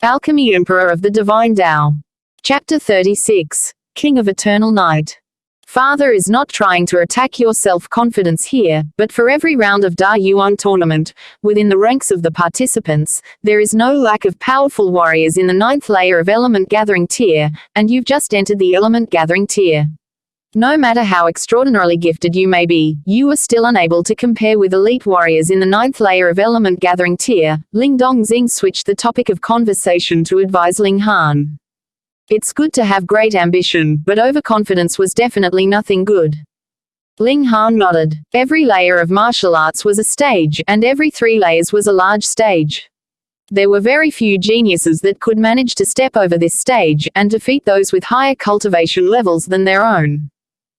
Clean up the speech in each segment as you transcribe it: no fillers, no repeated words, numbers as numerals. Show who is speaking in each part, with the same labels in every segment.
Speaker 1: Alchemy Emperor of the Divine Tao. Chapter 36. King of Eternal Night. Father is not trying to attack your self-confidence here, but for every round of Da Yuan tournament, within the ranks of the participants, there is no lack of powerful warriors in the 9th layer of Element Gathering tier, and you've just entered the Element Gathering tier. No matter how extraordinarily gifted you may be, you are still unable to compare with elite warriors in the 9th layer of Element Gathering tier. Ling Dongxing switched the topic of conversation to advise Ling Han. It's good to have great ambition, but overconfidence was definitely nothing good. Ling Han nodded. Every layer of martial arts was a stage, and every 3 layers was a large stage. There were very few geniuses that could manage to step over this stage, and defeat those with higher cultivation levels than their own.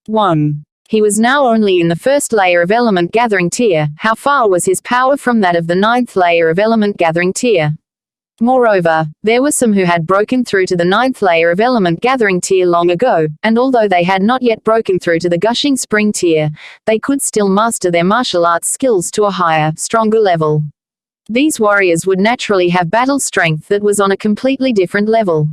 Speaker 1: 1. He was now only in the 1st layer of Element Gathering tier. How far was his power from that of the 9th layer of Element Gathering tier? Moreover, there were some who had broken through to the 9th layer of Element Gathering tier long ago, and although they had not yet broken through to the Gushing Spring tier, they could still master their martial arts skills to a higher, stronger level. These warriors would naturally have battle strength that was on a completely different level.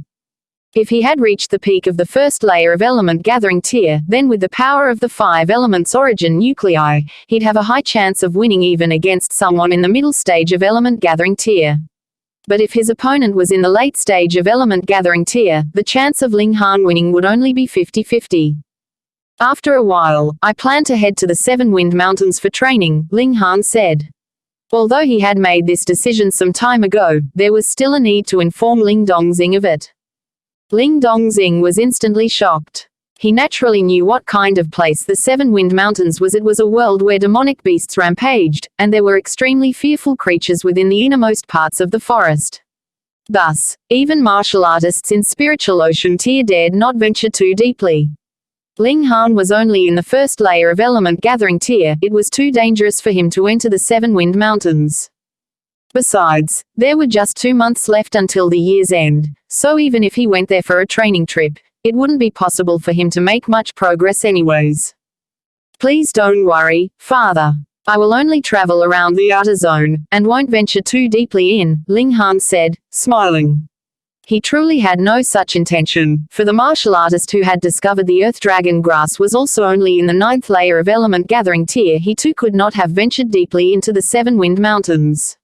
Speaker 1: If he had reached the peak of the 1st layer of Element Gathering tier, then with the power of the 5 elements origin nuclei, he'd have a high chance of winning even against someone in the middle stage of Element Gathering tier. But if his opponent was in the late stage of Element Gathering tier, the chance of Ling Han winning would only be 50-50. After a while, I plan to head to the 7 Wind Mountains for training, Ling Han said. Although he had made this decision some time ago, there was still a need to inform Ling Dongxing of it. Ling Dongxing was instantly shocked. He naturally knew what kind of place the 7 Wind Mountains was. It was a world where demonic beasts rampaged, and there were extremely fearful creatures within the innermost parts of the forest. Thus, even martial artists in spiritual ocean tier dared not venture too deeply. Ling Han was only in the 1st layer of Element Gathering tier. It was too dangerous for him to enter the 7 Wind Mountains. Besides, there were just 2 months left until the year's end, so even if he went there for a training trip, it wouldn't be possible for him to make much progress anyways. Please don't worry, Father. I will only travel around the outer zone, and won't venture too deeply in, Ling Han said, smiling. He truly had no such intention, for the martial artist who had discovered the Earth Dragon grass was also only in the 9th layer of Element Gathering tier. He too could not have ventured deeply into the 7 Wind Mountains.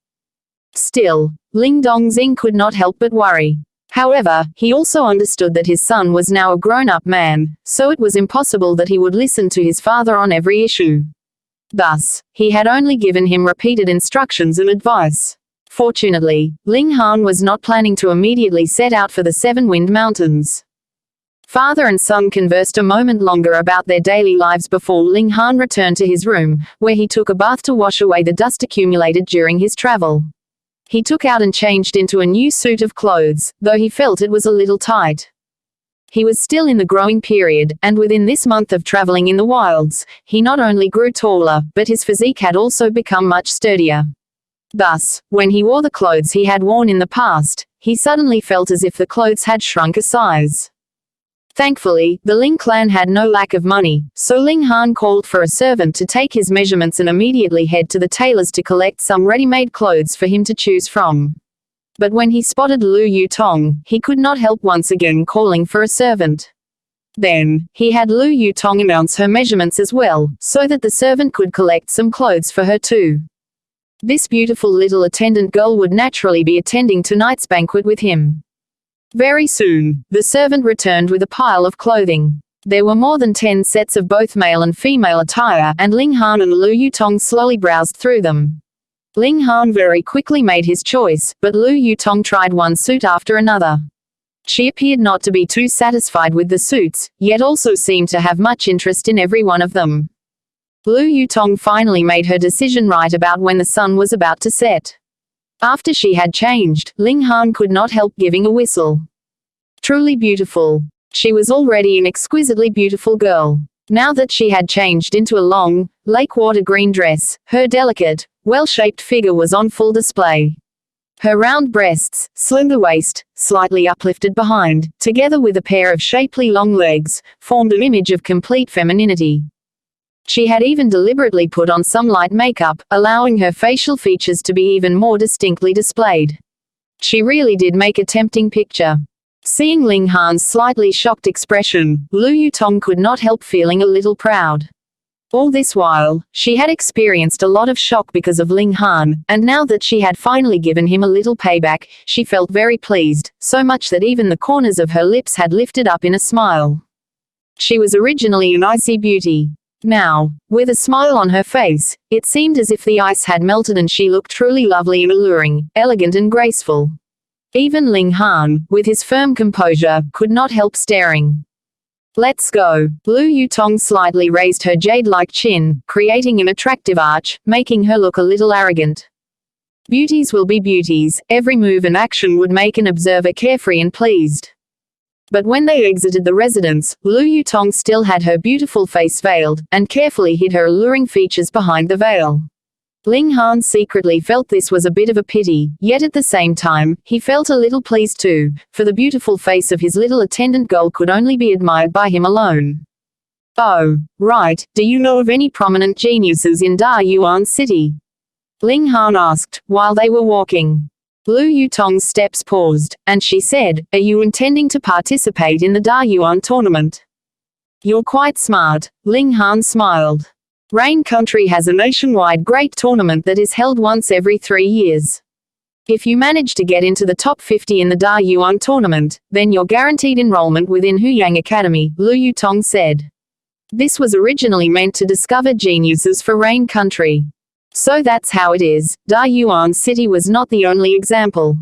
Speaker 1: Still, Ling Dongxing could not help but worry. However, he also understood that his son was now a grown-up man, so it was impossible that he would listen to his father on every issue. Thus, he had only given him repeated instructions and advice. Fortunately, Ling Han was not planning to immediately set out for the 7 Wind Mountains. Father and son conversed a moment longer about their daily lives before Ling Han returned to his room, where he took a bath to wash away the dust accumulated during his travel. He took out and changed into a new suit of clothes, though he felt it was a little tight. He was still in the growing period, and within this month of traveling in the wilds, he not only grew taller, but his physique had also become much sturdier. Thus, when he wore the clothes he had worn in the past, he suddenly felt as if the clothes had shrunk a size. Thankfully, the Ling clan had no lack of money, so Ling Han called for a servant to take his measurements and immediately head to the tailor's to collect some ready-made clothes for him to choose from. But when he spotted Lu Yutong, he could not help once again calling for a servant. Then, he had Lu Yutong announce her measurements as well, so that the servant could collect some clothes for her too. This beautiful little attendant girl would naturally be attending tonight's banquet with him. Very soon, the servant returned with a pile of clothing. There were more than 10 sets of both male and female attire, and Ling Han and Lu Yutong slowly browsed through them. Ling Han very quickly made his choice, but Lu Yutong tried one suit after another. She appeared not to be too satisfied with the suits, yet also seemed to have much interest in every one of them. Lu Yutong finally made her decision right about when the sun was about to set. After she had changed, Ling Han could not help giving a whistle. Truly beautiful. She was already an exquisitely beautiful girl. Now that she had changed into a long, lake-water green dress, her delicate, well-shaped figure was on full display. Her round breasts, slender waist, slightly uplifted behind, together with a pair of shapely long legs, formed an image of complete femininity. She had even deliberately put on some light makeup, allowing her facial features to be even more distinctly displayed. She really did make a tempting picture. Seeing Ling Han's slightly shocked expression, Lu Yutong could not help feeling a little proud. All this while, she had experienced a lot of shock because of Ling Han, and now that she had finally given him a little payback, she felt very pleased, so much that even the corners of her lips had lifted up in a smile. She was originally an icy beauty. Now, with a smile on her face, it seemed as if the ice had melted and she looked truly lovely and alluring, elegant and graceful. Even Ling Han, with his firm composure, could not help staring. Let's go. Lu Yutong slightly raised her jade-like chin, creating an attractive arch, making her look a little arrogant. Beauties will be beauties, every move and action would make an observer carefree and pleased. But when they exited the residence, Lu Yutong still had her beautiful face veiled, and carefully hid her alluring features behind the veil. Ling Han secretly felt this was a bit of a pity, yet at the same time, he felt a little pleased too, for the beautiful face of his little attendant girl could only be admired by him alone. Oh, right, do you know of any prominent geniuses in Dayuan City? Ling Han asked, while they were walking. Lu Yutong's steps paused, and she said, "Are you intending to participate in the Dayuan tournament?" "You're quite smart," Ling Han smiled. Rain Country has a nationwide great tournament that is held once every 3 years. If you manage to get into the top 50 in the Dayuan tournament, then you're guaranteed enrollment within Huyang Academy, Lu Yutong said. This was originally meant to discover geniuses for Rain Country. So that's how it is. Dayuan City was not the only example.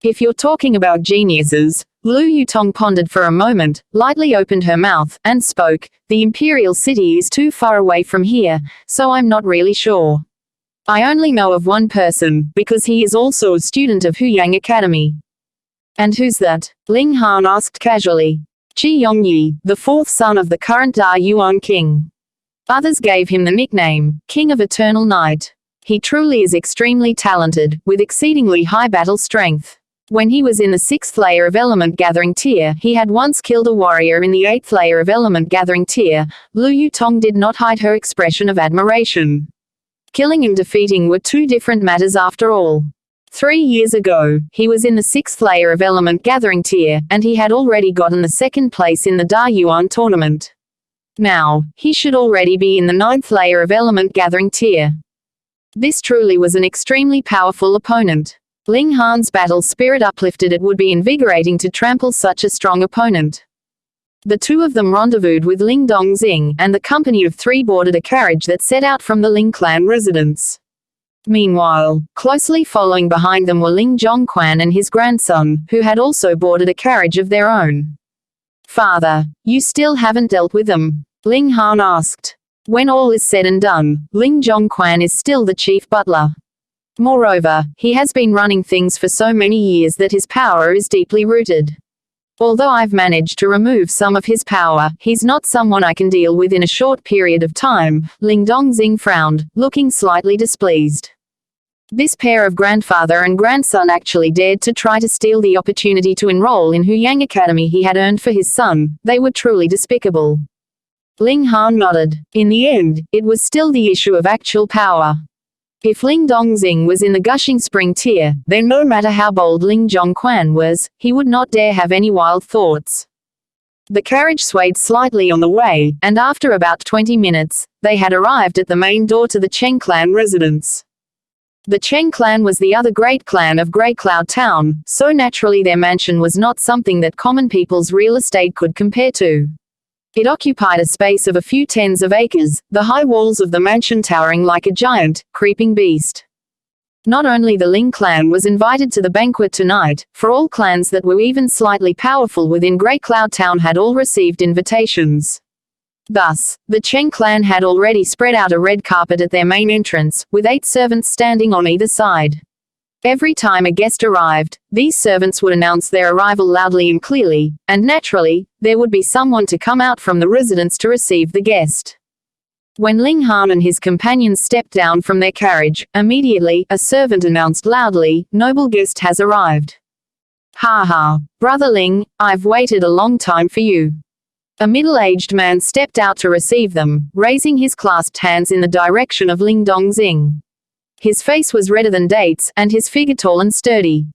Speaker 1: If you're talking about geniuses, Lu Yutong pondered for a moment, lightly opened her mouth, and spoke, "The Imperial City is too far away from here, so I'm not really sure. I only know of one person, because he is also a student of Huyang Academy." "And who's that?" Ling Han asked casually. "Qi Yongyi, the fourth son of the current Dayuan king. Others gave him the nickname, King of Eternal Night. He truly is extremely talented, with exceedingly high battle strength. When he was in the 6th layer of Element Gathering tier, he had once killed a warrior in the 8th layer of Element Gathering tier." Lu Yutong did not hide her expression of admiration. Killing and defeating were two different matters after all. 3 years ago, he was in the 6th layer of Element Gathering tier, and he had already gotten the 2nd place in the Dayuan tournament. Now, he should already be in the 9th layer of Element Gathering tier. This truly was an extremely powerful opponent. Ling Han's battle spirit uplifted. It would be invigorating to trample such a strong opponent. The two of them rendezvoused with Ling Dongxing, and the company of 3 boarded a carriage that set out from the Ling clan residence. Meanwhile, closely following behind them were Ling Zhongquan and his grandson, who had also boarded a carriage of their own. "Father, you still haven't dealt with them?" Ling Han asked. When all is said and done, Ling Zhongquan is still the chief butler. Moreover, he has been running things for so many years that his power is deeply rooted. Although I've managed to remove some of his power, he's not someone I can deal with in a short period of time. Ling Dongxing frowned, looking slightly displeased. This pair of grandfather and grandson actually dared to try to steal the opportunity to enroll in Huyang Academy he had earned for his son. They were truly despicable. Ling Han nodded. In the end, it was still the issue of actual power. If Ling Dongxing was in the Gushing Spring tier, then no matter how bold Ling Zhongquan was, he would not dare have any wild thoughts. The carriage swayed slightly on the way, and after about 20 minutes, they had arrived at the main door to the Cheng clan residence. The Cheng clan was the other great clan of Grey Cloud Town, so naturally their mansion was not something that common people's real estate could compare to. It occupied a space of a few tens of acres, the high walls of the mansion towering like a giant, creeping beast. Not only the Ling clan was invited to the banquet tonight, for all clans that were even slightly powerful within Grey Cloud Town had all received invitations. Thus, the Cheng clan had already spread out a red carpet at their main entrance, with 8 servants standing on either side. Every time a guest arrived, these servants would announce their arrival loudly and clearly, and naturally, there would be someone to come out from the residence to receive the guest. When Ling Han and his companions stepped down from their carriage, immediately, a servant announced loudly, "Noble guest has arrived." "Ha ha, Brother Ling, I've waited a long time for you." A middle-aged man stepped out to receive them, raising his clasped hands in the direction of Ling Dongxing. His face was redder than dates, and his figure tall and sturdy.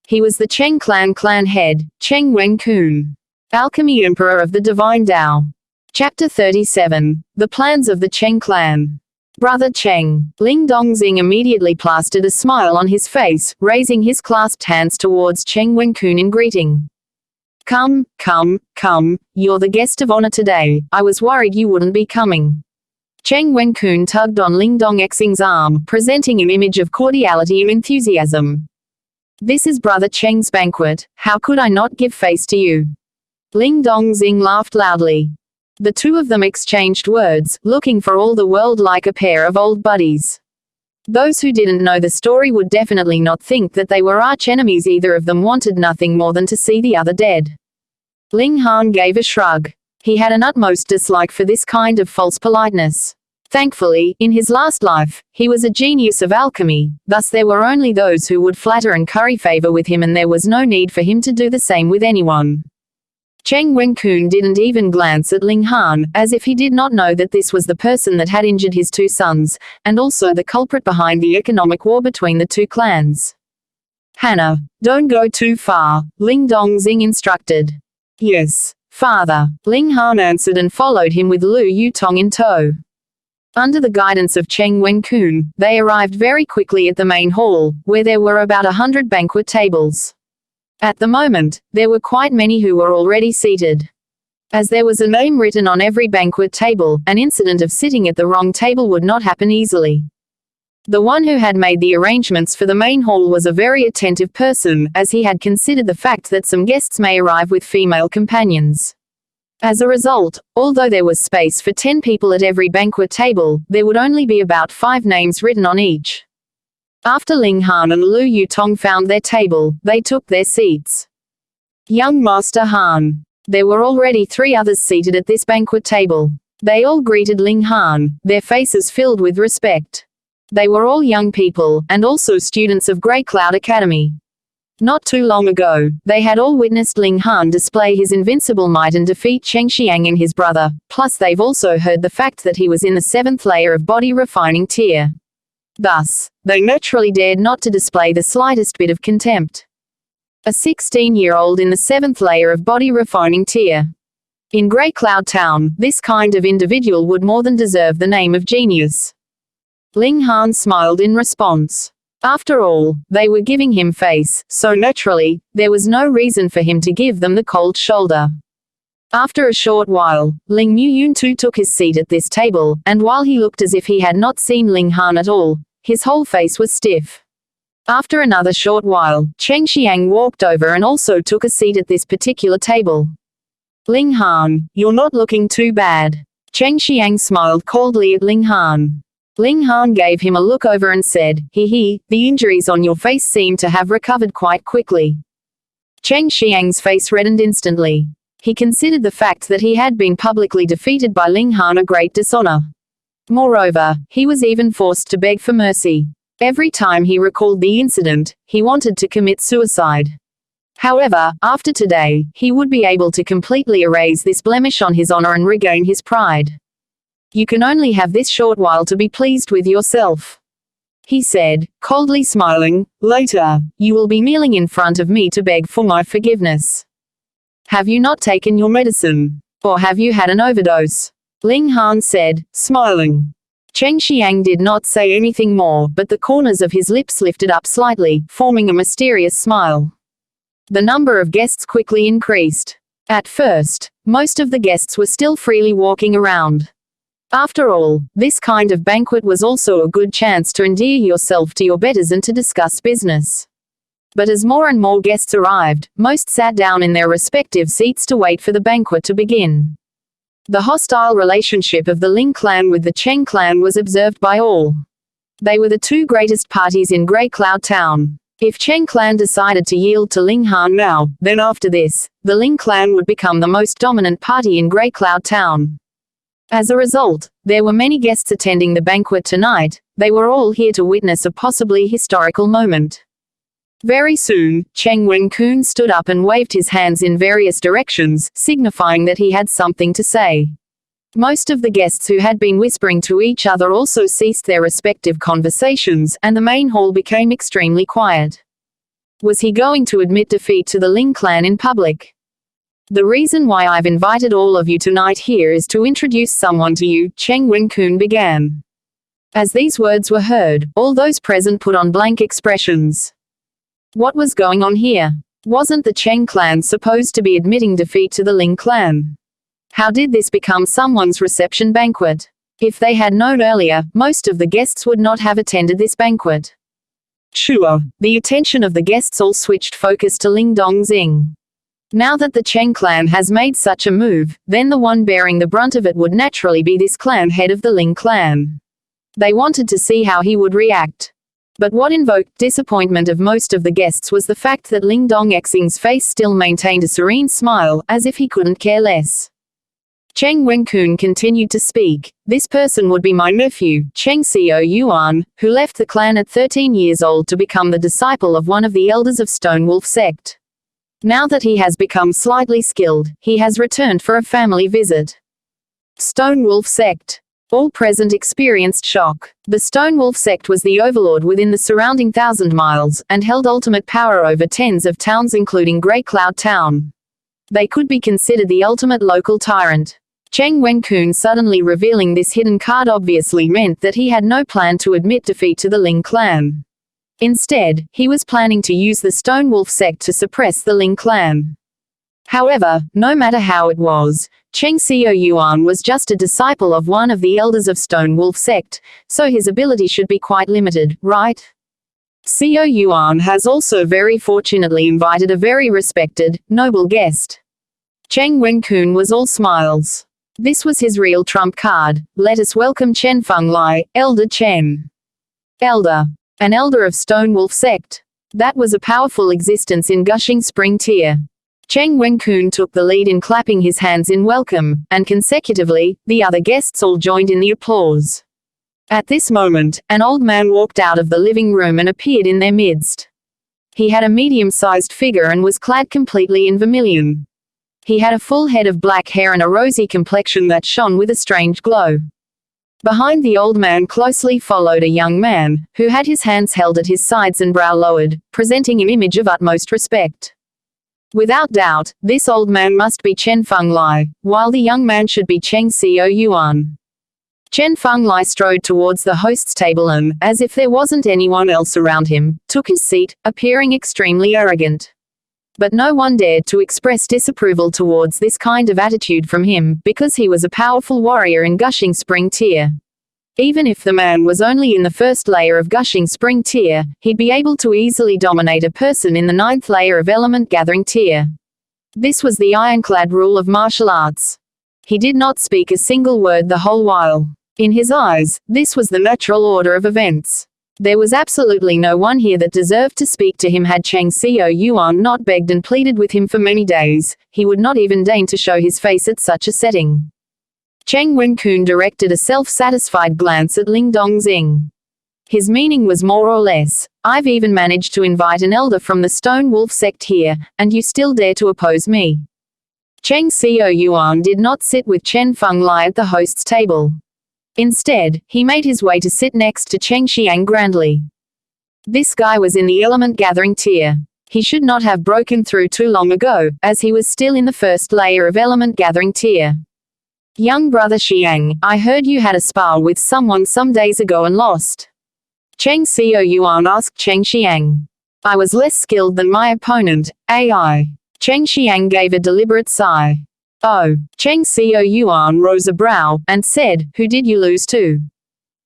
Speaker 1: He was the Cheng clan head, Cheng Wen-kun, Alchemy Emperor of the Divine Tao. Chapter 37. The Plans of the Cheng Clan. Brother Cheng. Ling Dongxing immediately plastered a smile on his face, raising his clasped hands towards Cheng Wen-kun in greeting. Come, you're the guest of honor today. I was worried you wouldn't be coming. Cheng Wen-kun tugged on Ling Dongxing's arm, presenting an image of cordiality and enthusiasm. This is Brother Cheng's banquet, how could I not give face to you? Ling Dongxing laughed loudly. The two of them exchanged words, looking for all the world like a pair of old buddies. Those who didn't know the story would definitely not think that they were arch enemies. Either of them wanted nothing more than to see the other dead. Ling Han gave a shrug. He had an utmost dislike for this kind of false politeness. Thankfully, in his last life, he was a genius of alchemy, thus there were only those who would flatter and curry favor with him, and there was no need for him to do the same with anyone. Cheng Wen-kun didn't even glance at Ling Han, as if he did not know that this was the person that had injured his two sons, and also the culprit behind the economic war between the two clans. Hannah, don't go too far, Ling Dongxing instructed. Yes, father, Ling Han answered and followed him with Lu Yutong in tow. Under the guidance of Cheng Wen-kun, they arrived very quickly at the main hall, where there were about 100 banquet tables. At the moment, there were quite many who were already seated. As there was a name written on every banquet table, an incident of sitting at the wrong table would not happen easily. The one who had made the arrangements for the main hall was a very attentive person, as he had considered the fact that some guests may arrive with female companions. As a result, although there was space for 10 people at every banquet table, there would only be about 5 names written on each. After Ling Han and Lu Yutong found their table, they took their seats. Young Master Han. There were already 3 others seated at this banquet table. They all greeted Ling Han, their faces filled with respect. They were all young people, and also students of Grey Cloud Academy. Not too long ago, they had all witnessed Ling Han display his invincible might and defeat Cheng Xiang and his brother, plus they've also heard the fact that he was in the 7th layer of body refining tier. Thus, they naturally dared not to display the slightest bit of contempt. A 16-year-old in the 7th layer of body refining tier. In Grey Cloud Town, this kind of individual would more than deserve the name of genius. Ling Han smiled in response. After all, they were giving him face, so naturally, there was no reason for him to give them the cold shoulder. After a short while, Ling Muyun too took his seat at this table, and while he looked as if he had not seen Ling Han at all, his whole face was stiff. After another short while, Cheng Xiang walked over and also took a seat at this particular table. Ling Han, you're not looking too bad. Cheng Xiang smiled coldly at Ling Han. Ling Han gave him a look over and said, the injuries on your face seem to have recovered quite quickly. Cheng Xiang's face reddened instantly. He considered the fact that he had been publicly defeated by Ling Han a great dishonor. Moreover, he was even forced to beg for mercy. Every time he recalled the incident, he wanted to commit suicide. However, after today, he would be able to completely erase this blemish on his honor and regain his pride. You can only have this short while to be pleased with yourself, he said, coldly smiling. Later, you will be kneeling in front of me to beg for my forgiveness. Have you not taken your medicine? Or have you had an overdose? Ling Han said, smiling. Cheng Xiang did not say anything more, but the corners of his lips lifted up slightly, forming a mysterious smile. The number of guests quickly increased. At first, most of the guests were still freely walking around. After all, this kind of banquet was also a good chance to endear yourself to your betters and to discuss business. But as more and more guests arrived, most sat down in their respective seats to wait for the banquet to begin. The hostile relationship of the Ling clan with the Cheng clan was observed by all. They were the 2 greatest parties in Grey Cloud Town. If Cheng clan decided to yield to Ling Han now, then after this, the Ling clan would become the most dominant party in Grey Cloud Town. As a result, there were many guests attending the banquet tonight. They were all here to witness a possibly historical moment. Very soon, Cheng Wen-kun stood up and waved his hands in various directions, signifying that he had something to say. Most of the guests who had been whispering to each other also ceased their respective conversations, and the main hall became extremely quiet. Was he going to admit defeat to the Ling clan in public? The reason why I've invited all of you tonight here is to introduce someone to you, Cheng Wen-kun began. As these words were heard, all those present put on blank expressions. What was going on here? Wasn't the Cheng clan supposed to be admitting defeat to the Ling clan? How did this become someone's reception banquet? If they had known earlier, most of the guests would not have attended this banquet. Sure, the attention of the guests all switched focus to Ling Dongxing. Now that the Cheng clan has made such a move, then the one bearing the brunt of it would naturally be this clan head of the Ling clan. They wanted to see how he would react. But what invoked disappointment of most of the guests was the fact that Ling Dongxing's face still maintained a serene smile, as if he couldn't care less. Cheng Wen-kun continued to speak. This person would be my nephew, Cheng Xuanhuan, who left the clan at 13 years old to become the disciple of one of the elders of Stonewolf sect. Now that he has become slightly skilled, he has returned for a family visit. Stonewolf sect. All present experienced shock. The Stonewolf sect was the overlord within the surrounding 1,000 miles, and held ultimate power over tens of towns including Grey Cloud Town. They could be considered the ultimate local tyrant. Cheng Wen-kun suddenly revealing this hidden card obviously meant that he had no plan to admit defeat to the Ling clan. Instead, he was planning to use the Stonewolf sect to suppress the Ling clan. However, no matter how it was, Cheng Xuanhuan was just a disciple of one of the elders of Stonewolf sect, so his ability should be quite limited, right? Xuanhuan has also very fortunately invited a very respected, noble guest. Cheng Wen-kun was all smiles. This was his real trump card. Let us welcome Chen Fenglai, Elder Chen. Elder. An elder of Stonewolf sect. That was a powerful existence in Gushing Spring Tier. Cheng Wen-kun took the lead in clapping his hands in welcome, and consecutively, the other guests all joined in the applause. At this moment, an old man walked out of the living room and appeared in their midst. He had a medium-sized figure and was clad completely in vermilion. He had a full head of black hair and a rosy complexion that shone with a strange glow. Behind the old man closely followed a young man, who had his hands held at his sides and brow lowered, presenting an image of utmost respect. Without doubt, this old man must be Chen Fenglai, while the young man should be Cheng Xuanhuan. Chen Fenglai strode towards the host's table and, as if there wasn't anyone else around him, took his seat, appearing extremely arrogant. But no one dared to express disapproval towards this kind of attitude from him, because he was a powerful warrior in Gushing Spring Tier. Even if the man was only in the first layer of Gushing Spring Tier, he'd be able to easily dominate a person in the 9th layer of Element Gathering Tier. This was the ironclad rule of martial arts. He did not speak a single word the whole while. In his eyes, this was the natural order of events. There was absolutely no one here that deserved to speak to him. Had Cheng Xuanhuan not begged and pleaded with him for many days, he would not even deign to show his face at such a setting. Cheng Wen-kun directed a self-satisfied glance at Ling Dongxing. His meaning was more or less, I've even managed to invite an elder from the Stonewolf sect here, and you still dare to oppose me. Cheng Xuanhuan did not sit with Chen Fenglai at the host's table. Instead, he made his way to sit next to Cheng Xiang grandly. This guy was in the Element Gathering Tier. He should not have broken through too long ago, as he was still in the first layer of Element Gathering Tier. Young brother Xiang, I heard you had a spar with someone some days ago and lost. Cheng Xuanhuan asked Cheng Xiang. I was less skilled than my opponent, AI. Cheng Xiang gave a deliberate sigh. Oh. Cheng Xuanhuan rose a brow, and said, who did you lose to?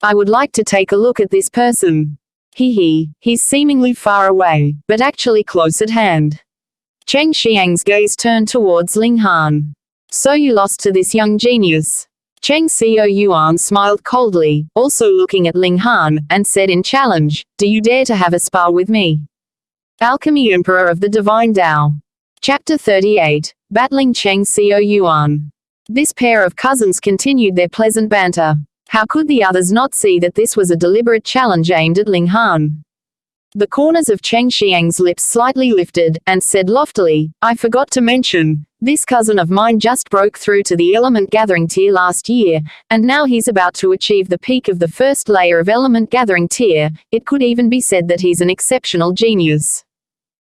Speaker 1: I would like to take a look at this person. He's seemingly far away, but actually close at hand. Cheng Xiang's gaze turned towards Ling Han. So you lost to this young genius. Cheng Xuanhuan smiled coldly, also looking at Ling Han, and said in challenge, do you dare to have a spar with me? Alchemy Emperor of the Divine Tao. Chapter 38. Battling Cheng Xuanhuan. This pair of cousins continued their pleasant banter. How could the others not see that this was a deliberate challenge aimed at Ling Han? The corners of Cheng Xiang's lips slightly lifted, and said loftily, I forgot to mention, this cousin of mine just broke through to the Element Gathering Tier last year, and now he's about to achieve the peak of the first layer of Element Gathering Tier. It could even be said that he's an exceptional genius.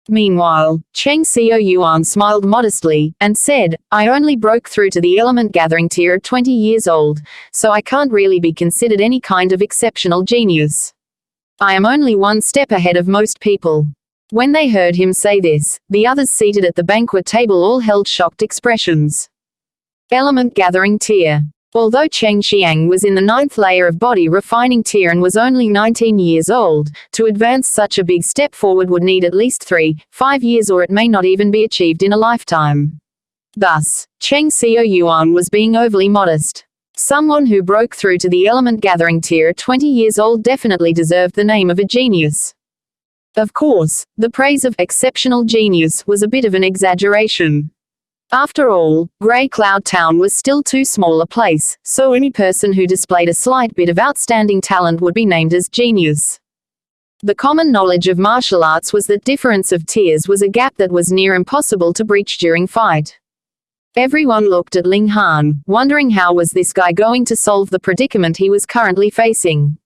Speaker 1: Meanwhile, Cheng Xiaoyuan smiled modestly, and said, I only broke through to the element gathering tier at 20 years old, so I can't really be considered any kind of exceptional genius. I am only one step ahead of most people. When they heard him say this, the others seated at the banquet table all held shocked expressions. Element gathering tier. Although Cheng Xiang was in the 9th layer of body refining tier and was only 19 years old, to advance such a big step forward would need at least 3-5 years, or it may not even be achieved in a lifetime. Thus, Cheng Xiaoyuan was being overly modest. Someone who broke through to the element gathering tier at 20 years old definitely deserved the name of a genius. Of course, the praise of exceptional genius was a bit of an exaggeration. After all, Grey Cloud Town was still too small a place, so any person who displayed a slight bit of outstanding talent would be named as genius. The common knowledge of martial arts was that difference of tiers was a gap that was near impossible to breach during fight. Everyone looked at Ling Han, wondering how was this guy going to solve the predicament he was currently facing.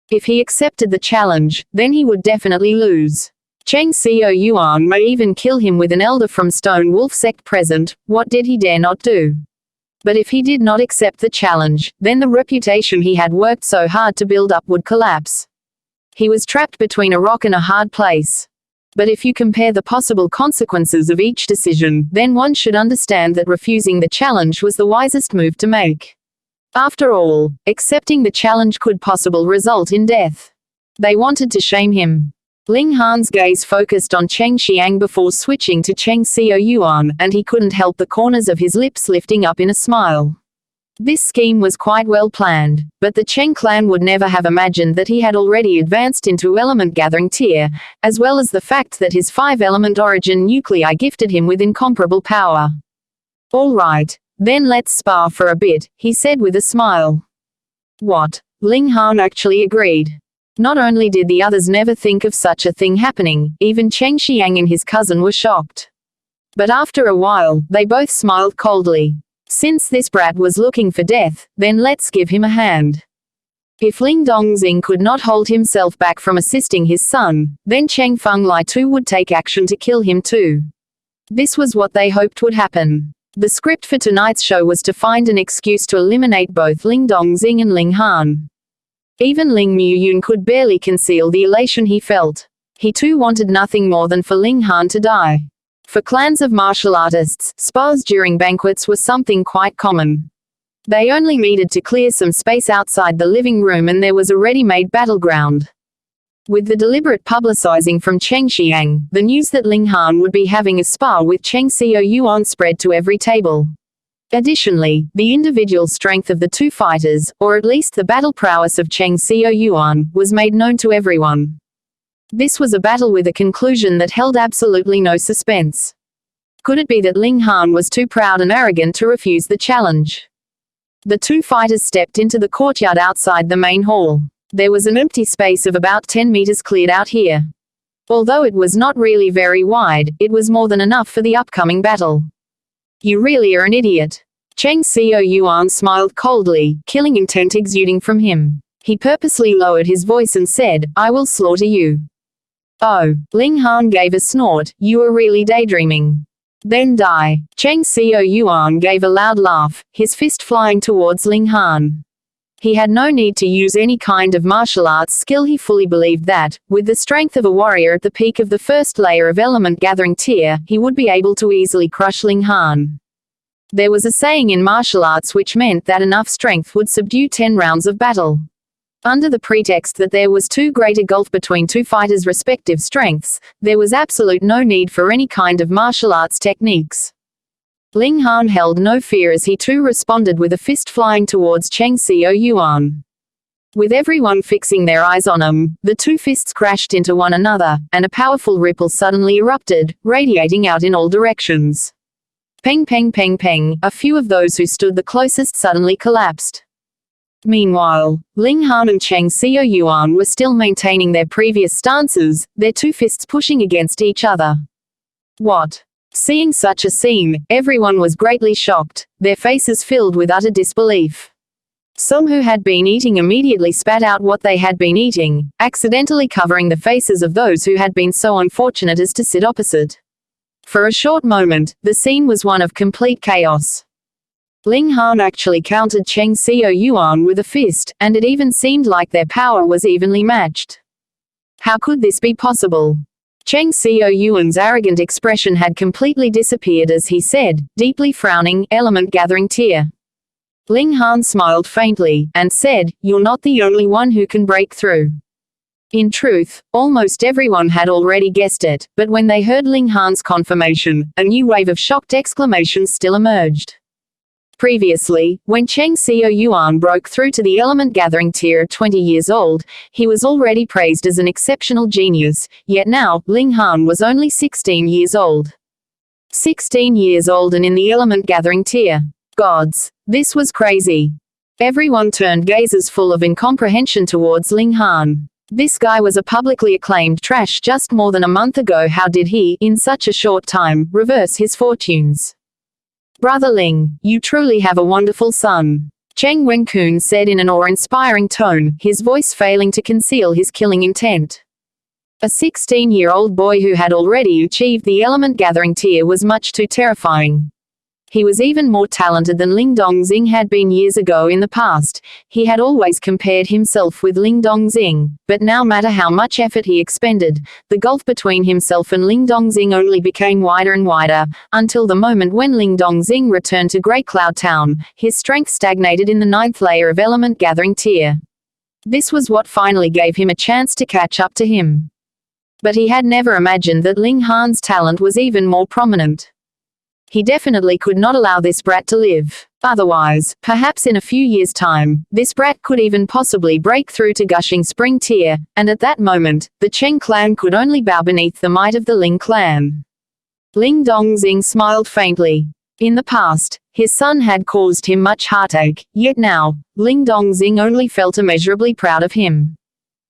Speaker 1: If he accepted the challenge, then he would definitely lose. Cheng Xiaoyuan may even kill him with an elder from Stone Wolf sect present. What did he dare not do? But if he did not accept the challenge, then the reputation he had worked so hard to build up would collapse. He was trapped between a rock and a hard place. But if you compare the possible consequences of each decision, then one should understand that refusing the challenge was the wisest move to make. After all, accepting the challenge could possibly result in death. They wanted to shame him. Ling Han's gaze focused on Cheng Xiang before switching to Cheng Xiaoyuan, and he couldn't help the corners of his lips lifting up in a smile. This scheme was quite well planned, but the Cheng clan would never have imagined that he had already advanced into element gathering tier, as well as the fact that his 5-element origin nuclei gifted him with incomparable power. All right, then let's spar for a bit, he said with a smile. What? Ling Han actually agreed. Not only did the others never think of such a thing happening, even Cheng Xiang and his cousin were shocked. But after a while, they both smiled coldly. Since this brat was looking for death, then let's give him a hand. If Ling Dongxing could not hold himself back from assisting his son, then Cheng Feng Lai too would take action to kill him too. This was what they hoped would happen. The script for tonight's show was to find an excuse to eliminate both Ling Dongxing and Ling Han. Even Ling Muyun could barely conceal the elation he felt. He too wanted nothing more than for Ling Han to die. For clans of martial artists, spars during banquets were something quite common. They only needed to clear some space outside the living room and there was a ready-made battleground. With the deliberate publicizing from Cheng Xiang, the news that Ling Han would be having a spar with Cheng Xiaoyuan spread to every table. Additionally, the individual strength of the two fighters, or at least the battle prowess of Cheng Xiaoyuan, was made known to everyone. This was a battle with a conclusion that held absolutely no suspense. Could it be that Ling Han was too proud and arrogant to refuse the challenge? The two fighters stepped into the courtyard outside the main hall. There was an empty space of about 10 meters cleared out here. Although it was not really very wide, it was more than enough for the upcoming battle. You really are an idiot. Cheng Xiaoyuan smiled coldly, killing intent exuding from him. He purposely lowered his voice and said, I will slaughter you. Oh, Ling Han gave a snort, you are really daydreaming. Then die. Cheng Xiaoyuan gave a loud laugh, his fist flying towards Ling Han. He had no need to use any kind of martial arts skill. He fully believed that, with the strength of a warrior at the peak of the first layer of element gathering tier, he would be able to easily crush Ling Han. There was a saying in martial arts which meant that enough strength would subdue 10 rounds of battle. Under the pretext that there was too great a gulf between two fighters' respective strengths, there was absolute no need for any kind of martial arts techniques. Ling Han held no fear as he too responded with a fist flying towards Cheng Xiaoyuan. With everyone fixing their eyes on him, the two fists crashed into one another, and a powerful ripple suddenly erupted, radiating out in all directions. Peng peng peng peng, a few of those who stood the closest suddenly collapsed. Meanwhile, Ling Han and Cheng Xiaoyuan were still maintaining their previous stances, their two fists pushing against each other. What? Seeing such a scene, everyone was greatly shocked, their faces filled with utter disbelief. Some who had been eating immediately spat out what they had been eating, accidentally covering the faces of those who had been so unfortunate as to sit opposite. For a short moment, the scene was one of complete chaos. Ling Han actually countered Cheng Xuanhuan with a fist, and it even seemed like their power was evenly matched. How could this be possible? Cheng Xuanhuan's arrogant expression had completely disappeared as he said, deeply frowning, "Element gathering tier." Ling Han smiled faintly, and said, "You're not the only one who can break through." In truth, almost everyone had already guessed it, but when they heard Ling Han's confirmation, a new wave of shocked exclamations still emerged. Previously, when Cheng Xuanhuan broke through to the element gathering tier at 20 years old, he was already praised as an exceptional genius, yet now, Ling Han was only 16 years old. 16 years old and in the element gathering tier. Gods, this was crazy. Everyone turned gazes full of incomprehension towards Ling Han. This guy was a publicly acclaimed trash just more than a month ago. How did he, in such a short time, reverse his fortunes? Brother Ling, you truly have a wonderful son. Cheng Wenkun said in an awe-inspiring tone, his voice failing to conceal his killing intent. A 16-year-old boy who had already achieved the element gathering tier was much too terrifying. He was even more talented than Ling Dongxing had been years ago in the past. He had always compared himself with Ling Dongxing, but now no matter how much effort he expended, the gulf between himself and Ling Dongxing only became wider and wider, until the moment when Ling Dongxing returned to Great Cloud Town, his strength stagnated in the 9th layer of element gathering tier. This was what finally gave him a chance to catch up to him. But he had never imagined that Ling Han's talent was even more prominent. He definitely could not allow this brat to live. Otherwise, perhaps in a few years' time, this brat could even possibly break through to Gushing Spring tier, and at that moment, the Cheng clan could only bow beneath the might of the Ling clan. Ling Dongxing smiled faintly. In the past, his son had caused him much heartache, yet now, Ling Dongxing only felt immeasurably proud of him.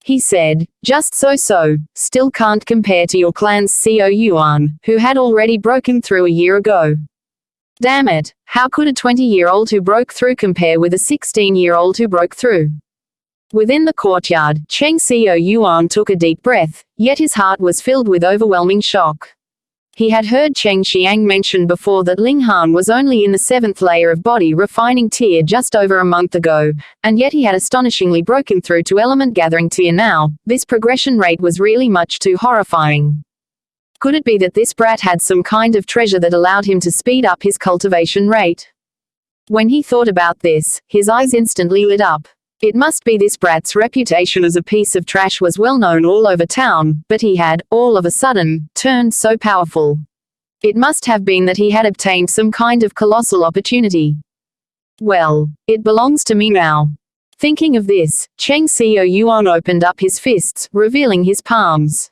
Speaker 1: He said, "Just so, still can't compare to your clan's Xuanhuan, who had already broken through a year ago." Damn it, how could a 20-year-old who broke through compare with a 16-year-old who broke through? Within the courtyard, Cheng Xuanhuan took a deep breath, yet his heart was filled with overwhelming shock. He had heard Cheng Xiang mention before that Ling Han was only in the 7th layer of body refining tier just over a month ago, and yet he had astonishingly broken through to element gathering tier now. This progression rate was really much too horrifying. Could it be that this brat had some kind of treasure that allowed him to speed up his cultivation rate? When he thought about this, his eyes instantly lit up. It must be this brat's reputation as a piece of trash was well known all over town, but he had, all of a sudden, turned so powerful. It must have been that he had obtained some kind of colossal opportunity. Well, it belongs to me now. Thinking of this, Cheng Xuanhuan opened up his fists, revealing his palms.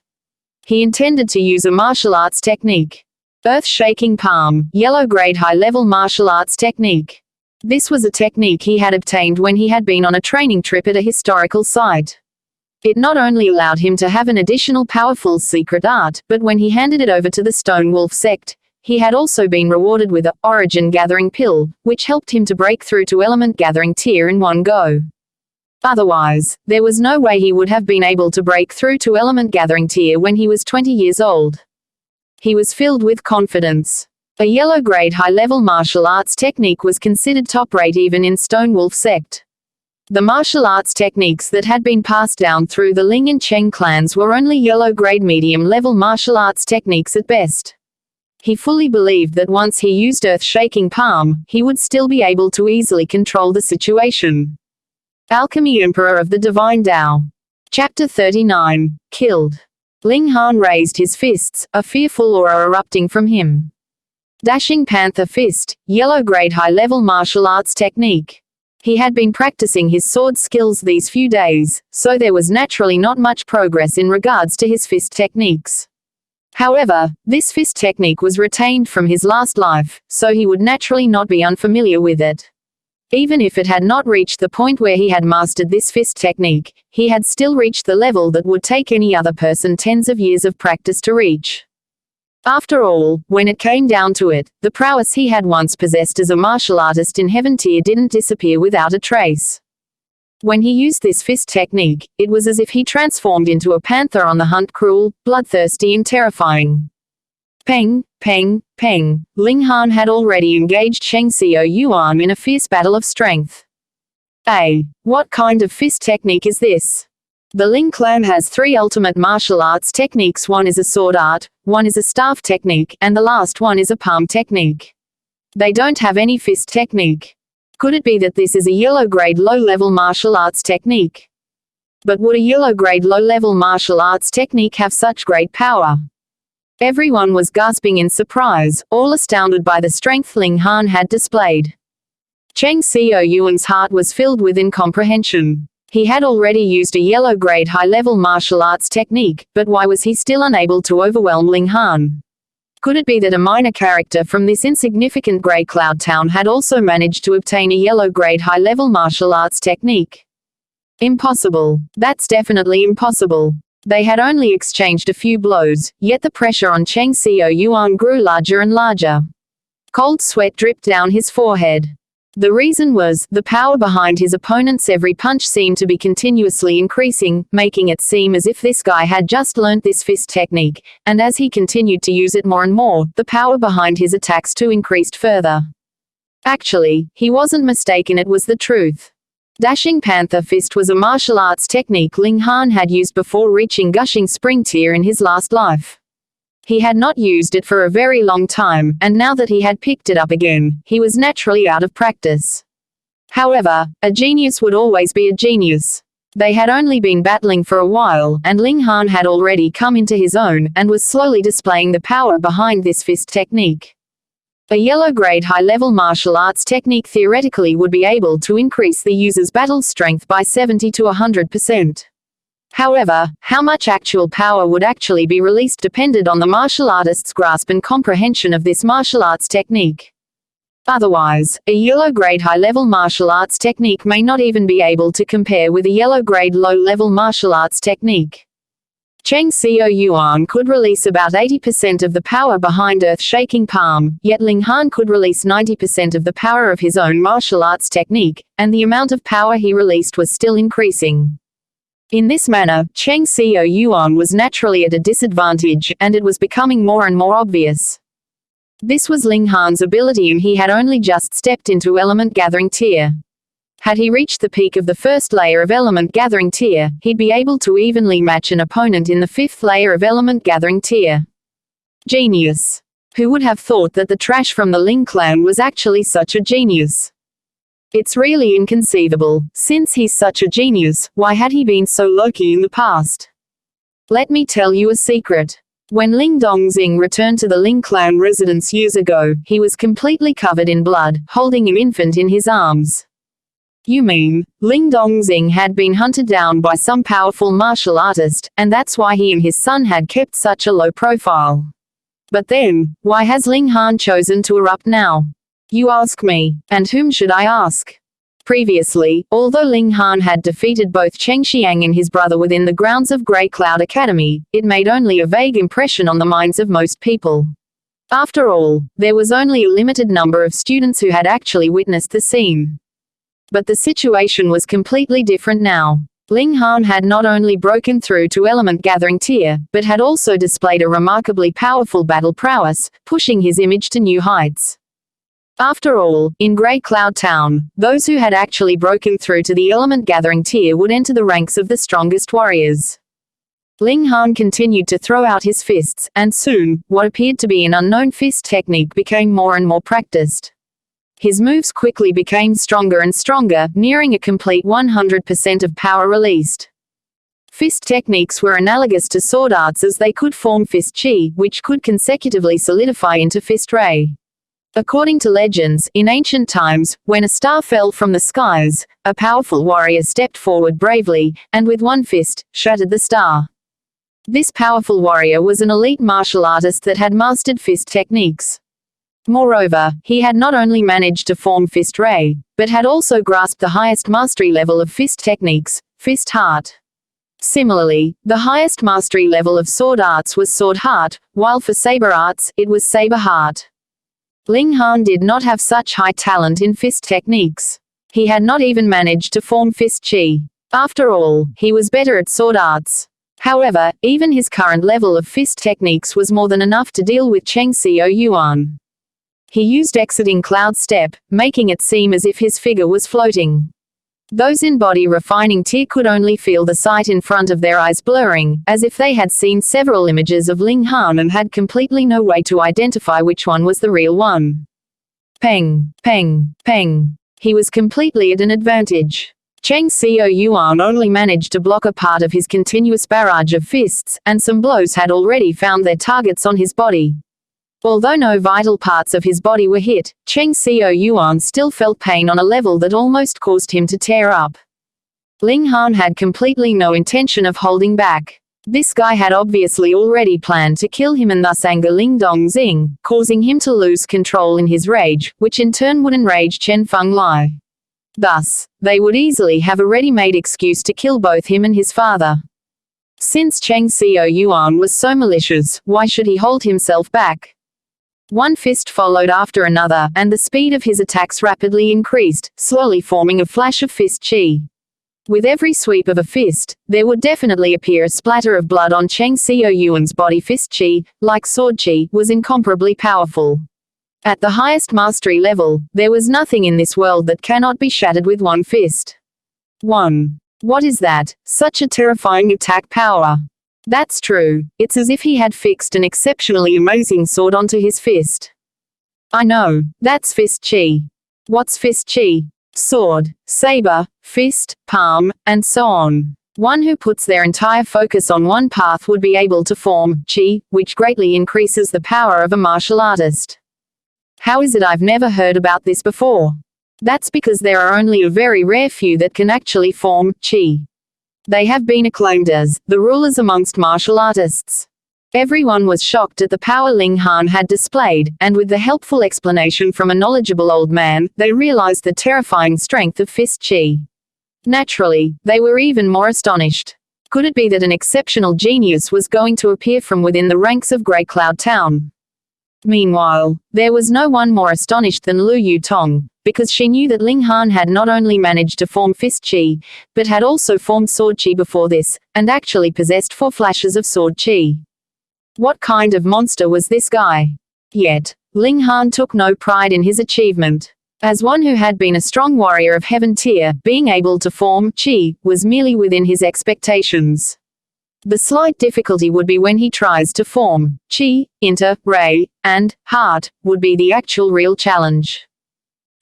Speaker 1: He intended to use a martial arts technique. Earth-shaking palm, yellow-grade high-level martial arts technique. This was a technique he had obtained when he had been on a training trip at a historical site. It not only allowed him to have an additional powerful secret art, but when he handed it over to the Stone Wolf sect, he had also been rewarded with a origin gathering pill, which helped him to break through to element gathering tier in one go. Otherwise, there was no way he would have been able to break through to element gathering tier when he was 20 years old. He was filled with confidence. A yellow-grade high-level martial arts technique was considered top-rate even in Stone Wolf sect. The martial arts techniques that had been passed down through the Ling and Cheng clans were only yellow-grade medium-level martial arts techniques at best. He fully believed that once he used earth-shaking palm, he would still be able to easily control the situation. Alchemy Emperor of the Divine Tao. Chapter 39. Killed. Ling Han raised his fists, a fearful aura erupting from him. Dashing Panther Fist, yellow-grade high-level martial arts technique. He had been practicing his sword skills these few days, so there was naturally not much progress in regards to his fist techniques. However, this fist technique was retained from his last life, so he would naturally not be unfamiliar with it. Even if it had not reached the point where he had mastered this fist technique, he had still reached the level that would take any other person tens of years of practice to reach. After all, when it came down to it, the prowess he had once possessed as a martial artist in Heaven Tier didn't disappear without a trace. When he used this fist technique, it was as if he transformed into a panther on the hunt, cruel, bloodthirsty and terrifying. Peng, peng, peng. Ling Han had already engaged Xuanhuan in a fierce battle of strength. What kind of fist technique is this? The Ling clan has 3 ultimate martial arts techniques. One is a sword art, one is a staff technique, and the last one is a palm technique. They don't have any fist technique. Could it be that this is a yellow-grade low-level martial arts technique? But would a yellow-grade low-level martial arts technique have such great power? Everyone was gasping in surprise, all astounded by the strength Ling Han had displayed. Xuanhuan's heart was filled with incomprehension. He had already used a yellow-grade high-level martial arts technique, but why was he still unable to overwhelm Ling Han? Could it be that a minor character from this insignificant Grey Cloud town had also managed to obtain a yellow-grade high-level martial arts technique? Impossible. That's definitely impossible. They had only exchanged a few blows, yet the pressure on Xuanhuan grew larger and larger. Cold sweat dripped down his forehead. The reason was, the power behind his opponent's every punch seemed to be continuously increasing, making it seem as if this guy had just learnt this fist technique, and as he continued to use it more and more, the power behind his attacks too increased further. Actually, he wasn't mistaken, it was the truth. Dashing Panther Fist was a martial arts technique Ling Han had used before reaching Gushing Spring Tier in his last life. He had not used it for a very long time, and now that he had picked it up again, he was naturally out of practice. However, a genius would always be a genius. They had only been battling for a while, and Ling Han had already come into his own, and was slowly displaying the power behind this fist technique. A yellow-grade high-level martial arts technique theoretically would be able to increase the user's battle strength by 70 to 100%. However, how much actual power would actually be released depended on the martial artist's grasp and comprehension of this martial arts technique. Otherwise, a yellow-grade high-level martial arts technique may not even be able to compare with a yellow-grade low-level martial arts technique. Xuanhuan could release about 80% of the power behind earth-shaking palm, yet Ling Han could release 90% of the power of his own martial arts technique, and the amount of power he released was still increasing. In this manner, Xuanhuan was naturally at a disadvantage, and it was becoming more and more obvious. This was Ling Han's ability, and he had only just stepped into Element Gathering Tier. Had he reached the peak of the first layer of Element Gathering Tier, he'd be able to evenly match an opponent in the 5th layer of Element Gathering Tier. Genius. Who would have thought that the trash from the Ling clan was actually such a genius? It's really inconceivable. Since he's such a genius, why had he been so low-key in the past? Let me tell you a secret. When Ling Dongxing returned to the Ling clan residence years ago, he was completely covered in blood, holding an infant in his arms. You mean, Ling Dongxing had been hunted down by some powerful martial artist, and that's why he and his son had kept such a low profile. But then, why has Ling Han chosen to erupt now? You ask me, and whom should I ask? Previously, although Ling Han had defeated both Cheng Xiang and his brother within the grounds of Grey Cloud Academy, it made only a vague impression on the minds of most people. After all, there was only a limited number of students who had actually witnessed the scene. But the situation was completely different now. Ling Han had not only broken through to Element Gathering Tier, but had also displayed a remarkably powerful battle prowess, pushing his image to new heights. After all, in Grey Cloud Town, those who had actually broken through to the Element Gathering Tier would enter the ranks of the strongest warriors. Ling Han continued to throw out his fists, and soon, what appeared to be an unknown fist technique became more and more practiced. His moves quickly became stronger and stronger, nearing a complete 100% of power released. Fist techniques were analogous to sword arts as they could form fist chi, which could consecutively solidify into fist ray. According to legends, in ancient times, when a star fell from the skies, a powerful warrior stepped forward bravely, and with one fist, shattered the star. This powerful warrior was an elite martial artist that had mastered fist techniques. Moreover, he had not only managed to form fist ray, but had also grasped the highest mastery level of fist techniques, fist heart. Similarly, the highest mastery level of sword arts was sword heart, while for saber arts, it was saber heart. Ling Han did not have such high talent in fist techniques. He had not even managed to form fist chi. After all, he was better at sword arts. However, even his current level of fist techniques was more than enough to deal with Cheng Xuanhuan. He used exiting cloud step, making it seem as if his figure was floating. Those in body refining tier could only feel the sight in front of their eyes blurring, as if they had seen several images of Ling Han and had completely no way to identify which one was the real one. Peng, peng, peng. He was completely at an advantage. Cheng Xuanhuan only managed to block a part of his continuous barrage of fists, and some blows had already found their targets on his body. Although no vital parts of his body were hit, Cheng Xuanhuan still felt pain on a level that almost caused him to tear up. Ling Han had completely no intention of holding back. This guy had obviously already planned to kill him and thus anger Ling Dongxing, causing him to lose control in his rage, which in turn would enrage Chen Fenglai. Thus, they would easily have a ready-made excuse to kill both him and his father. Since Cheng Xuanhuan was so malicious, why should he hold himself back? One fist followed after another, and the speed of his attacks rapidly increased, slowly forming a flash of fist chi. With every sweep of a fist, there would definitely appear a splatter of blood on Cheng Xuanhuan's body. Fist chi, like sword chi, was incomparably powerful. At the highest mastery level, there was nothing in this world that cannot be shattered with one fist. 1. What is that? Such a terrifying attack power. That's true, it's as if he had fixed an exceptionally amazing sword onto his fist. I know, that's fist chi. What's fist chi? Sword, saber, fist, palm, and so on. One who puts their entire focus on one path would be able to form chi, which greatly increases the power of a martial artist. How is it I've never heard about this before? That's because there are only a very rare few that can actually form chi. They have been acclaimed as the rulers amongst martial artists. Everyone was shocked at the power Ling Han had displayed, and with the helpful explanation from a knowledgeable old man, they realized the terrifying strength of fist chi. Naturally, they were even more astonished. Could it be that an exceptional genius was going to appear from within the ranks of Grey Cloud Town? Meanwhile, there was no one more astonished than Lu Yutong, because she knew that Ling Han had not only managed to form fist chi, but had also formed sword chi before this, and actually possessed 4 flashes of sword chi. What kind of monster was this guy? Yet, Ling Han took no pride in his achievement. As one who had been a strong warrior of heaven tier, being able to form chi was merely within his expectations. The slight difficulty would be when he tries to form chi, inter, ray, and heart, would be the actual real challenge.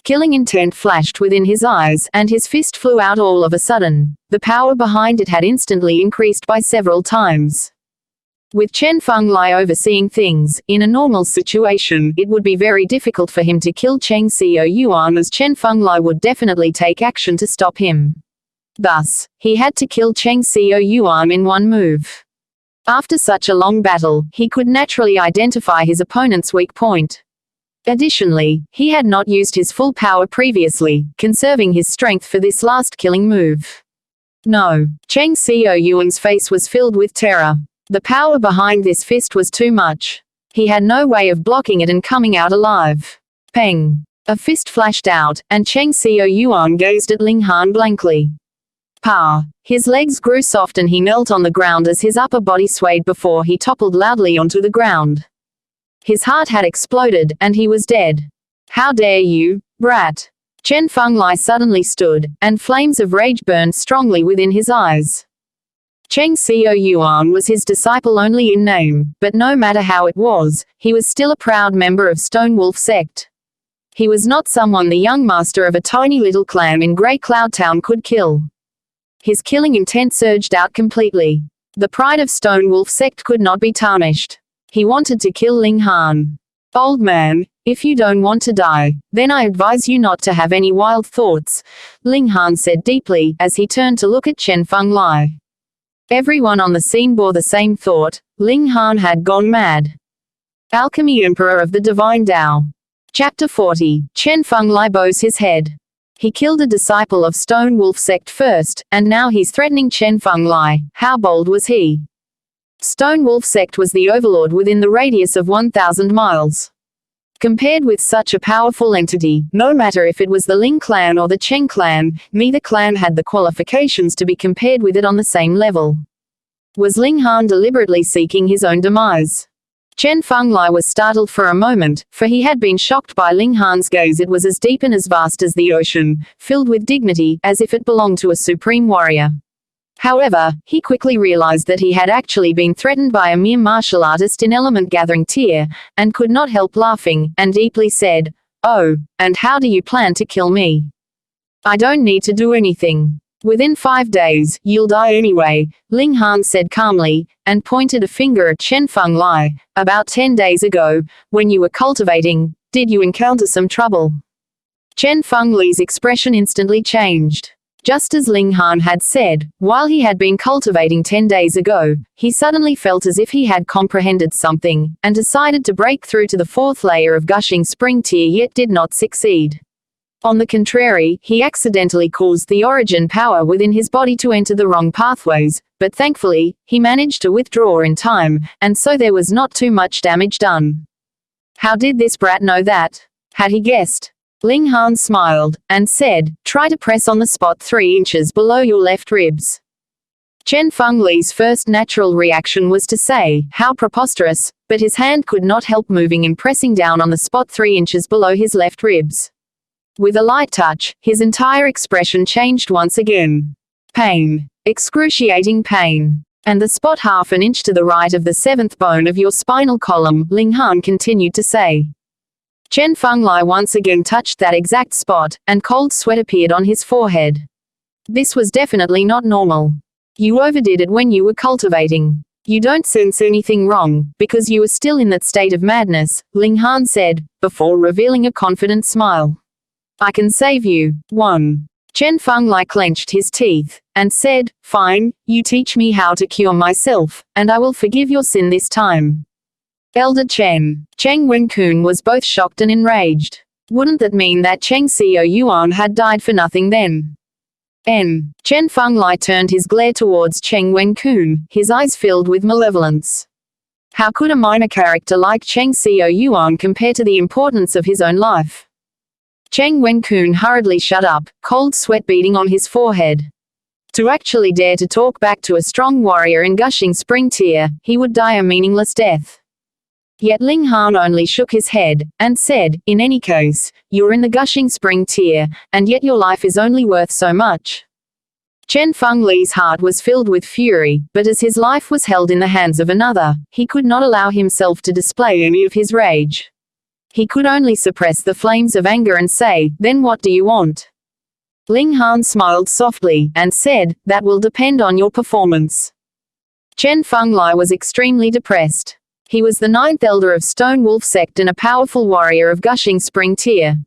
Speaker 1: Killing intent flashed within his eyes, and his fist flew out all of a sudden. The power behind it had instantly increased by several times. With Chen Fenglai overseeing things, in a normal situation, it would be very difficult for him to kill Cheng Xuanhuan, as Chen Fenglai would definitely take action to stop him. Thus, he had to kill Cheng Xuanhuan in one move. After such a long battle, he could naturally identify his opponent's weak point. Additionally, he had not used his full power previously, conserving his strength for this last killing move. No, Cheng Xuanhuan's face was filled with terror. The power behind this fist was too much. He had no way of blocking it and coming out alive. Peng! A fist flashed out, and Cheng Xuanhuan gazed at Ling Han blankly. Pa! His legs grew soft and he knelt on the ground as his upper body swayed before he toppled loudly onto the ground. His heart had exploded, and he was dead. How dare you, brat! Chen Fenglai suddenly stood, and flames of rage burned strongly within his eyes. Cheng Xuanhuan was his disciple only in name, but no matter how it was, he was still a proud member of Stone Wolf sect. He was not someone the young master of a tiny little clan in Grey Cloud Town could kill. His killing intent surged out completely. The pride of Stone Wolf sect could not be tarnished. He wanted to kill Ling Han. Old man, if you don't want to die, then I advise you not to have any wild thoughts, Ling Han said deeply, as he turned to look at Chen Fenglai. Everyone on the scene bore the same thought: Ling Han had gone mad. Alchemy Emperor of the Divine Tao. Chapter 40, Chen Fenglai bows his head. He killed a disciple of Stone Wolf sect first, and now he's threatening Chen Fenglai. How bold was he? Stone Wolf sect was the overlord within the radius of 1,000 miles. Compared with such a powerful entity, no matter if it was the Ling clan or the Cheng clan, neither clan had the qualifications to be compared with it on the same level. Was Ling Han deliberately seeking his own demise? Chen Fenglai was startled for a moment, for he had been shocked by Ling Han's gaze. It was as deep and as vast as the ocean, filled with dignity, as if it belonged to a supreme warrior. However, he quickly realized that he had actually been threatened by a mere martial artist in element-gathering tier, and could not help laughing, and deeply said, "Oh, and how do you plan to kill me? I don't need to do anything. Within 5 days, you'll die anyway," Ling Han said calmly, and pointed a finger at Chen Fenglai. "About 10 days ago, when you were cultivating, did you encounter some trouble?" Chen Fenglai's expression instantly changed. Just as Ling Han had said, while he had been cultivating 10 days ago, he suddenly felt as if he had comprehended something, and decided to break through to the 4th layer of gushing spring tier, yet did not succeed. On the contrary, he accidentally caused the origin power within his body to enter the wrong pathways, but thankfully, he managed to withdraw in time, and so there was not too much damage done. How did this brat know that? Had he guessed? Ling Han smiled, and said, "Try to press on the spot 3 inches below your left ribs." Chen Fenglai's first natural reaction was to say, "How preposterous," but his hand could not help moving and pressing down on the spot 3 inches below his left ribs. With a light touch, his entire expression changed once again. Pain. Excruciating pain. "And the spot half an inch to the right of the 7th bone of your spinal column," Ling Han continued to say. Chen Fenglai once again touched that exact spot, and cold sweat appeared on his forehead. This was definitely not normal. "You overdid it when you were cultivating. You don't sense anything wrong, because you were still in that state of madness," Ling Han said, before revealing a confident smile. "I can save you." 1. Chen Fenglai clenched his teeth, and said, "Fine, you teach me how to cure myself, and I will forgive your sin this time." Elder Chen, Cheng Wenkun was both shocked and enraged. Wouldn't that mean that Cheng Xuanhuan had died for nothing then? Chen Fenglai turned his glare towards Cheng Wenkun, his eyes filled with malevolence. How could a minor character like Cheng Xuanhuan compare to the importance of his own life? Cheng Wenkun hurriedly shut up, cold sweat beading on his forehead. To actually dare to talk back to a strong warrior in gushing spring tier, he would die a meaningless death. Yet Ling Han only shook his head, and said, "In any case, you're in the gushing spring tier, and yet your life is only worth so much." Chen Fenglai's heart was filled with fury, but as his life was held in the hands of another, he could not allow himself to display any of his rage. He could only suppress the flames of anger and say, "Then what do you want?" Ling Han smiled softly, and said, "That will depend on your performance." Chen Fenglai was extremely depressed. He was the 9th elder of Stone Wolf sect and a powerful warrior of gushing spring tier.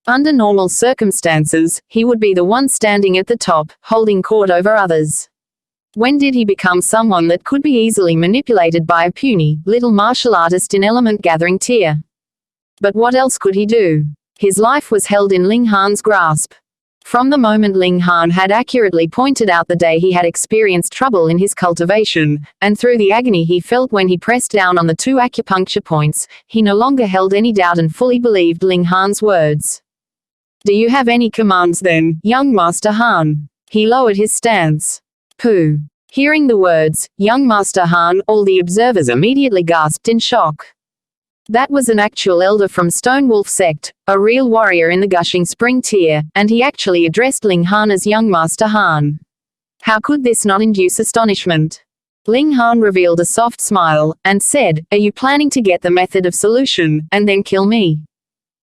Speaker 1: Under normal circumstances, he would be the one standing at the top, holding court over others. When did he become someone that could be easily manipulated by a puny, little martial artist in element-gathering tier? But what else could he do? His life was held in Ling Han's grasp. From the moment Ling Han had accurately pointed out the day he had experienced trouble in his cultivation, and through the agony he felt when he pressed down on the 2 acupuncture points, he no longer held any doubt and fully believed Ling Han's words. "Do you have any commands then, young Master Han?" He lowered his stance. "Pooh." Hearing the words, "young Master Han," all the observers immediately gasped in shock. That was an actual elder from Stone Wolf sect, a real warrior in the gushing spring tier, and he actually addressed Ling Han as young Master Han. How could this not induce astonishment? Ling Han revealed a soft smile, and said, "Are you planning to get the method of solution, and then kill me?"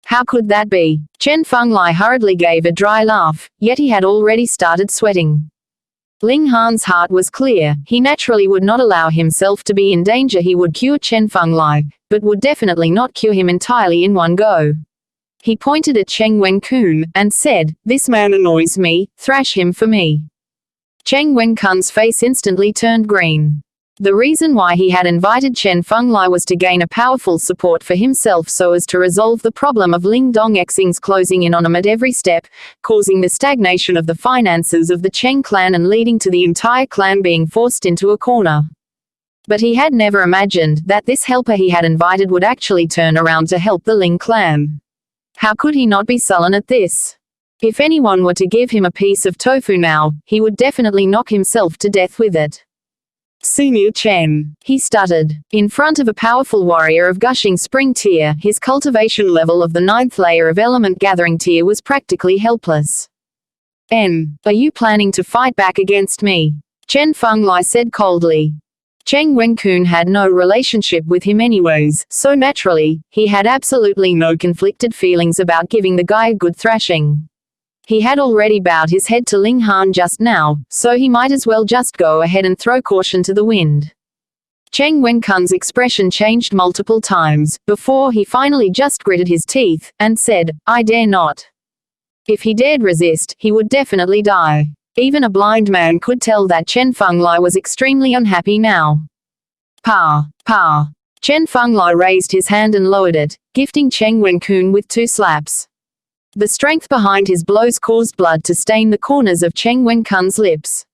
Speaker 1: How could that be? Chen Fenglai hurriedly gave a dry laugh, yet he had already started sweating. Ling Han's heart was clear. He naturally would not allow himself to be in danger. He would cure Chen Fenglai, but would definitely not cure him entirely in one go. He pointed at Cheng Wenkun, and said, "This man annoys me, thrash him for me." Cheng Wenkun's face instantly turned green. The reason why he had invited Chen Fenglai was to gain a powerful support for himself so as to resolve the problem of Ling Dongxing's closing in on him at every step, causing the stagnation of the finances of the Cheng clan and leading to the entire clan being forced into a corner. But he had never imagined that this helper he had invited would actually turn around to help the Ling clan. How could he not be sullen at this? If anyone were to give him a piece of tofu now, he would definitely knock himself to death with it. Senior Chen, he stuttered. In front of a powerful warrior of gushing spring tier, his cultivation level of the 9th layer of element gathering tier was practically helpless. Are you planning to fight back against me? Chen Fenglai said coldly. Cheng Wenkun had no relationship with him anyways, so naturally, he had absolutely no conflicted feelings about giving the guy a good thrashing. He had already bowed his head to Ling Han just now, so he might as well just go ahead and throw caution to the wind. Cheng Wenkun's expression changed multiple times, before he finally just gritted his teeth, and said, I dare not. If he dared resist, he would definitely die. Even a blind man could tell that Chen Fenglai was extremely unhappy now. Pa. Chen Fenglai raised his hand and lowered it, gifting Cheng Wenkun with 2 slaps. The strength behind his blows caused blood to stain the corners of Cheng Wenkun's lips.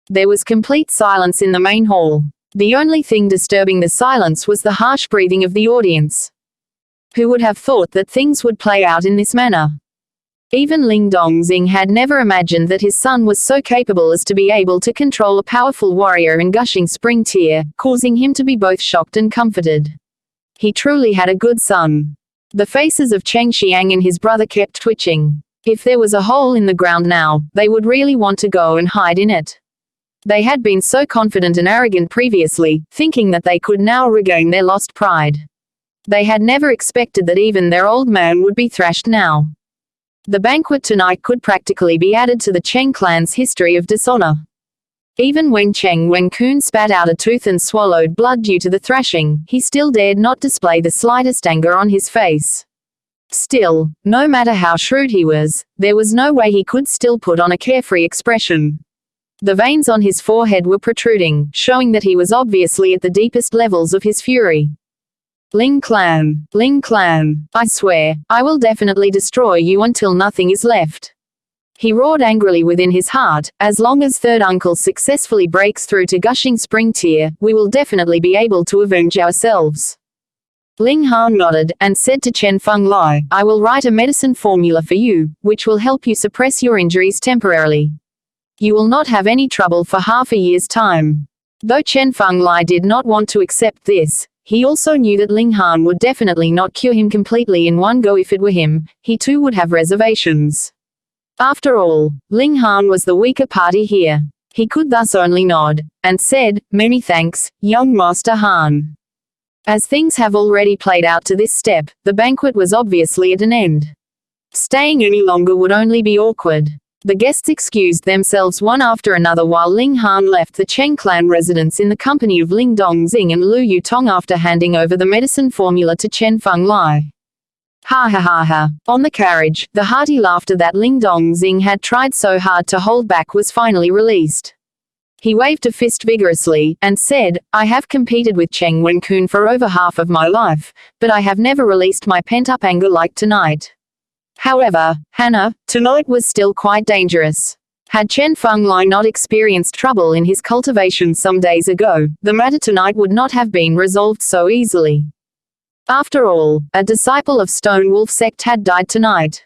Speaker 1: There was complete silence in the main hall. The only thing disturbing the silence was the harsh breathing of the audience. Who would have thought that things would play out in this manner? Even Ling Dongxing had never imagined that his son was so capable as to be able to control a powerful warrior in gushing spring tier, causing him to be both shocked and comforted. He truly had a good son. The faces of Cheng Xiang and his brother kept twitching. If there was a hole in the ground now, they would really want to go and hide in it. They had been so confident and arrogant previously, thinking that they could now regain their lost pride. They had never expected that even their old man would be thrashed now. The banquet tonight could practically be added to the Cheng clan's history of dishonor. Even when Cheng Wenkun spat out a tooth and swallowed blood due to the thrashing, he still dared not display the slightest anger on his face. Still, no matter how shrewd he was, there was no way he could still put on a carefree expression. The veins on his forehead were protruding, showing that he was obviously at the deepest levels of his fury. Ling clan, I swear, I will definitely destroy you until nothing is left. He roared angrily within his heart, as long as third uncle successfully breaks through to gushing spring tier, we will definitely be able to avenge ourselves. Ling Han nodded, and said to Chen Fenglai, I will write a medicine formula for you, which will help you suppress your injuries temporarily. You will not have any trouble for half a year's time. Though Chen Fenglai did not want to accept this, he also knew that Ling Han would definitely not cure him completely in one go. If it were him, he too would have reservations. After all, Ling Han was the weaker party here. He could thus only nod, and said, many thanks, young Master Han. As things have already played out to this step, the banquet was obviously at an end. Staying any longer would only be awkward. The guests excused themselves one after another while Ling Han left the Cheng clan residence in the company of Ling Dongxing and Lu Yutong after handing over the medicine formula to Chen Fenglai. Ha ha ha ha. On the carriage, the hearty laughter that Ling Dongxing had tried so hard to hold back was finally released. He waved a fist vigorously, and said, I have competed with Cheng Wenkun for over half of my life, but I have never released my pent-up anger like tonight. However, Hannah, tonight was still quite dangerous. Had Chen Fenglai not experienced trouble in his cultivation some days ago, the matter tonight would not have been resolved so easily. After all, a disciple of Stone Wolf sect had died tonight.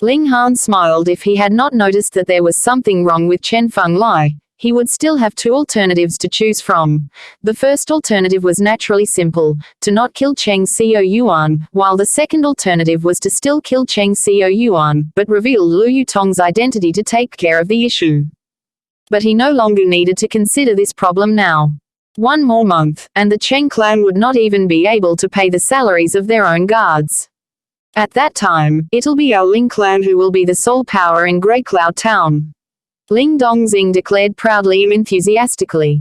Speaker 1: Ling Han smiled. If he had not noticed that there was something wrong with Chen Fenglai, he would still have 2 alternatives to choose from. The first alternative was naturally simple, to not kill Cheng Xuanhuan, while the second alternative was to still kill Cheng Xuanhuan, but reveal Lu Yutong's identity to take care of the issue. But he no longer needed to consider this problem now. 1 more month, and the Cheng clan would not even be able to pay the salaries of their own guards. At that time, it'll be our Ling clan who will be the sole power in Grey Cloud Town. Ling Dongxing declared proudly and enthusiastically.